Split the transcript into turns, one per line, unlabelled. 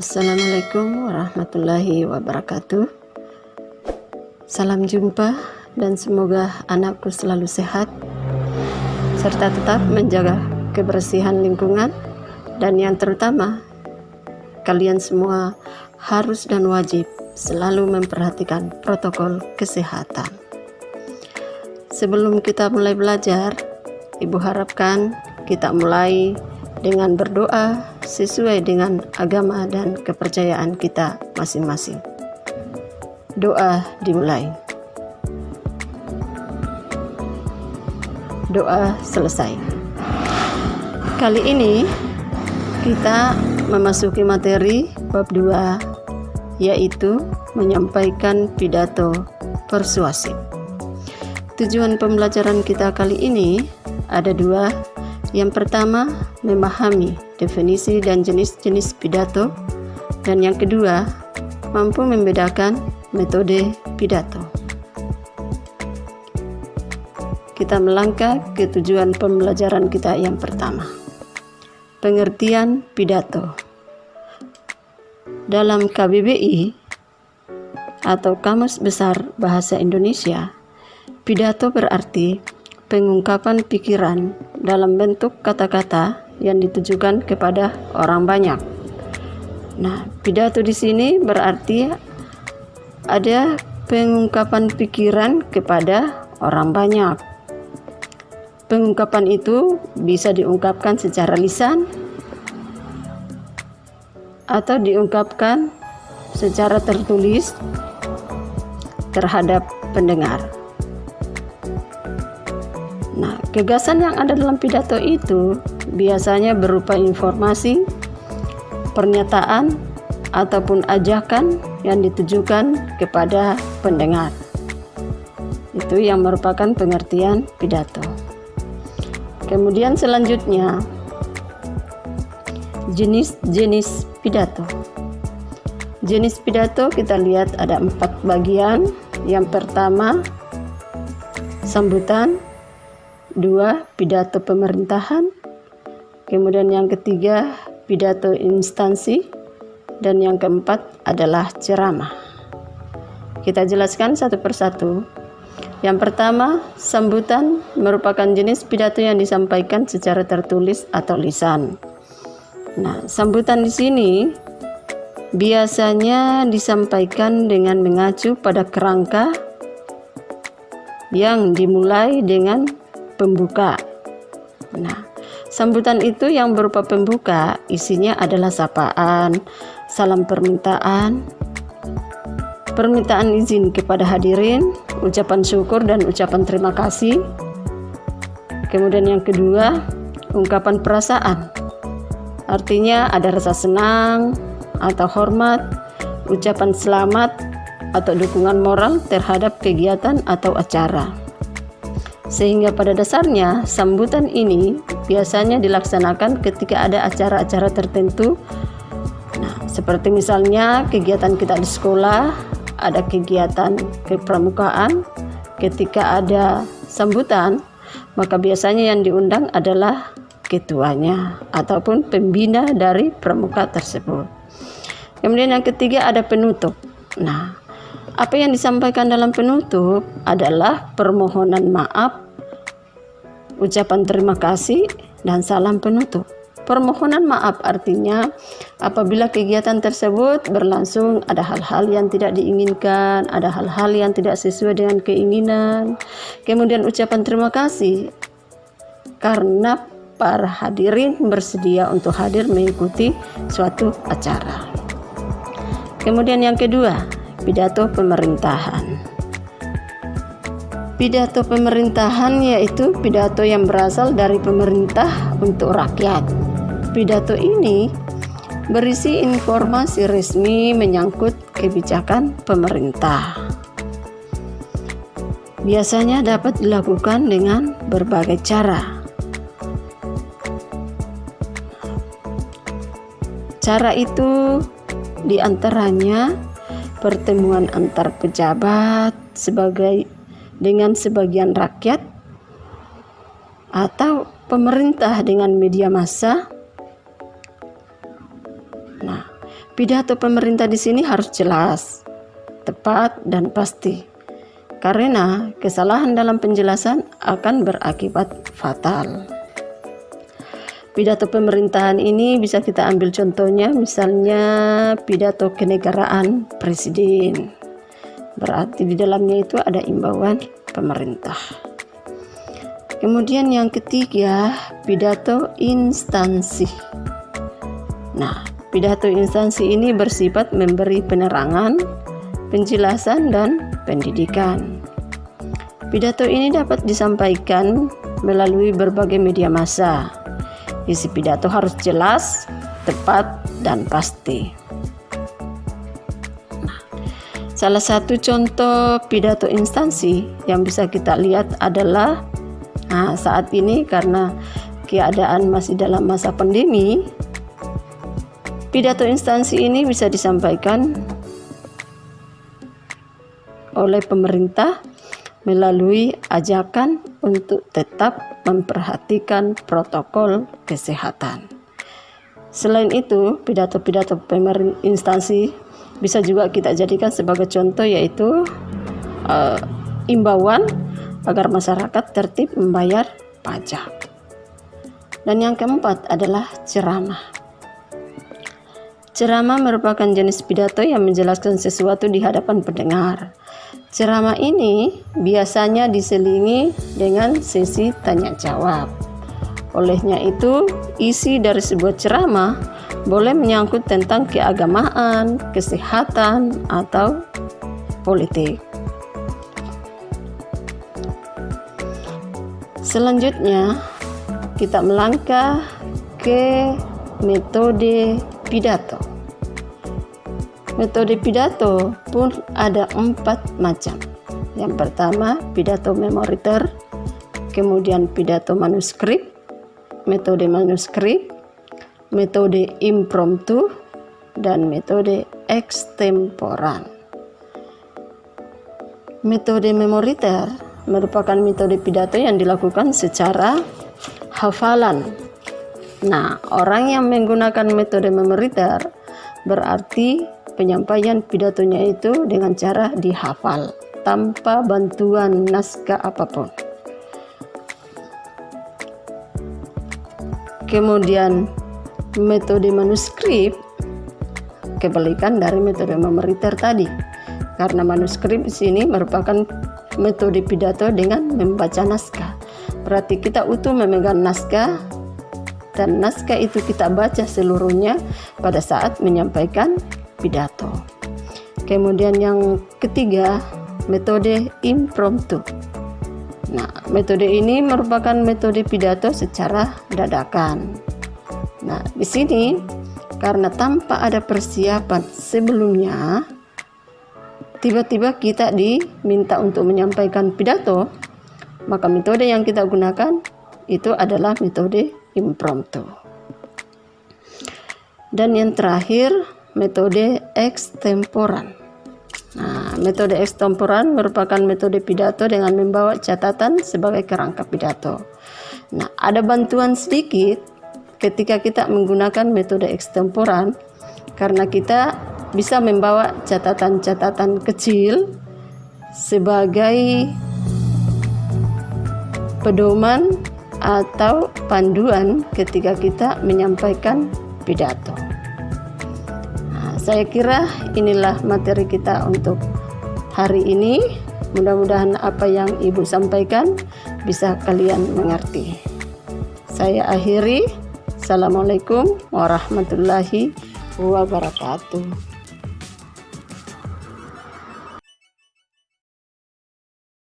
Assalamualaikum warahmatullahi wabarakatuh. Salam jumpa dan semoga anakku selalu sehat serta tetap menjaga kebersihan lingkungan, dan yang terutama kalian semua harus dan wajib selalu memperhatikan protokol kesehatan. Sebelum kita mulai belajar, Ibu harapkan kita mulai dengan berdoa sesuai dengan agama dan kepercayaan kita masing-masing. Doa dimulai. Doa selesai. Kali ini kita memasuki materi bab 2, yaitu menyampaikan pidato persuasif. Tujuan pembelajaran kita kali ini ada 2. Yang pertama, memahami definisi dan jenis-jenis pidato, dan yang kedua, mampu membedakan metode pidato. Kita melangkah ke tujuan pembelajaran kita yang pertama. Pengertian pidato. Dalam KBBI atau Kamus Besar Bahasa Indonesia, pidato berarti pengungkapan pikiran dalam bentuk kata-kata yang ditujukan kepada orang banyak. Nah, pidato di sini berarti ada pengungkapan pikiran kepada orang banyak. Pengungkapan itu bisa diungkapkan secara lisan atau diungkapkan secara tertulis terhadap pendengar. Nah, gagasan yang ada dalam pidato itu biasanya berupa informasi, pernyataan, ataupun ajakan yang ditujukan kepada pendengar. Itu yang merupakan pengertian pidato. Kemudian selanjutnya, jenis-jenis pidato. Jenis pidato kita lihat ada 4 bagian. Yang pertama, sambutan. 2. Pidato pemerintahan. Kemudian yang ketiga, pidato instansi. Dan yang keempat adalah ceramah. Kita jelaskan satu persatu. Yang pertama, sambutan merupakan jenis pidato yang disampaikan secara tertulis atau lisan. Nah, sambutan di sini biasanya disampaikan dengan mengacu pada kerangka yang dimulai dengan pembuka. Nah, sambutan itu yang berupa pembuka isinya adalah sapaan, salam permintaan, permintaan izin kepada hadirin, ucapan syukur dan ucapan terima kasih. Kemudian yang kedua, ungkapan perasaan. Artinya ada rasa senang atau hormat, ucapan selamat atau dukungan moral terhadap kegiatan atau acara. Sehingga pada dasarnya sambutan ini biasanya dilaksanakan ketika ada acara-acara tertentu. Nah, seperti misalnya kegiatan kita di sekolah, ada kegiatan kepramukaan. Ketika ada sambutan, maka biasanya yang diundang adalah ketuanya ataupun pembina dari pramuka tersebut. Kemudian yang ketiga ada penutup. Nah, apa yang disampaikan dalam penutup adalah permohonan maaf, ucapan terima kasih, dan salam penutup. Permohonan maaf artinya apabila kegiatan tersebut berlangsung ada hal-hal yang tidak diinginkan, ada hal-hal yang tidak sesuai dengan keinginan. Kemudian ucapan terima kasih karena para hadirin bersedia untuk hadir mengikuti suatu acara. Kemudian yang kedua, pidato pemerintahan. Pidato pemerintahan yaitu pidato yang berasal dari pemerintah untuk rakyat. Pidato ini berisi informasi resmi menyangkut kebijakan pemerintah. Biasanya dapat dilakukan dengan berbagai cara. Cara itu diantaranya pertemuan antar pejabat dengan sebagian rakyat, atau pemerintah dengan media massa. Nah, pidato pemerintah di sini harus jelas, tepat, dan pasti. Karena kesalahan dalam penjelasan akan berakibat fatal. Pidato pemerintahan ini bisa kita ambil contohnya, misalnya pidato kenegaraan presiden. Berarti di dalamnya itu ada imbauan pemerintah. Kemudian yang ketiga, pidato instansi. Nah, pidato instansi ini bersifat memberi penerangan, penjelasan, dan pendidikan. Pidato ini dapat disampaikan melalui berbagai media massa. Isi pidato harus jelas, tepat, dan pasti. Nah, salah satu contoh pidato instansi yang bisa kita lihat adalah saat ini karena keadaan masih dalam masa pandemi, pidato instansi ini bisa disampaikan oleh pemerintah melalui ajakan untuk tetap memperhatikan protokol kesehatan. Selain itu, pidato-pidato instansi bisa juga kita jadikan sebagai contoh, yaitu imbauan agar masyarakat tertib membayar pajak. Dan yang keempat adalah ceramah. Ceramah merupakan jenis pidato yang menjelaskan sesuatu di hadapan pendengar. Ceramah ini biasanya diselingi dengan sesi tanya jawab. Olehnya itu, isi dari sebuah ceramah boleh menyangkut tentang keagamaan, kesehatan, atau politik. Selanjutnya, kita melangkah ke metode pidato. Metode pidato pun ada 4 macam. Yang pertama, pidato memoriter, kemudian pidato manuskrip, metode manuskrip, metode impromptu, dan metode ekstemporan. Metode memoriter merupakan metode pidato yang dilakukan secara hafalan. Nah, orang yang menggunakan metode memoriter berarti penyampaian pidatonya itu dengan cara dihafal tanpa bantuan naskah apapun. Kemudian metode manuskrip kebalikan dari metode memoriter tadi. Karena manuskrip di sini merupakan metode pidato dengan membaca naskah. Berarti kita utuh memegang naskah dan naskah itu kita baca seluruhnya pada saat menyampaikan pidato. Kemudian yang ketiga, metode impromptu. Nah, metode ini merupakan metode pidato secara dadakan. Nah, di sini karena tanpa ada persiapan sebelumnya, tiba-tiba kita diminta untuk menyampaikan pidato, maka metode yang kita gunakan itu adalah metode impromptu. Dan yang terakhir, metode ekstemporan. Nah, metode ekstemporan merupakan metode pidato dengan membawa catatan sebagai kerangka pidato. Nah, ada bantuan sedikit ketika kita menggunakan metode ekstemporan karena kita bisa membawa catatan-catatan kecil sebagai pedoman atau panduan ketika kita menyampaikan pidato. Nah, saya kira inilah materi kita untuk hari ini. Mudah-mudahan apa yang Ibu sampaikan bisa kalian mengerti. Saya akhiri. Assalamualaikum warahmatullahi wabarakatuh.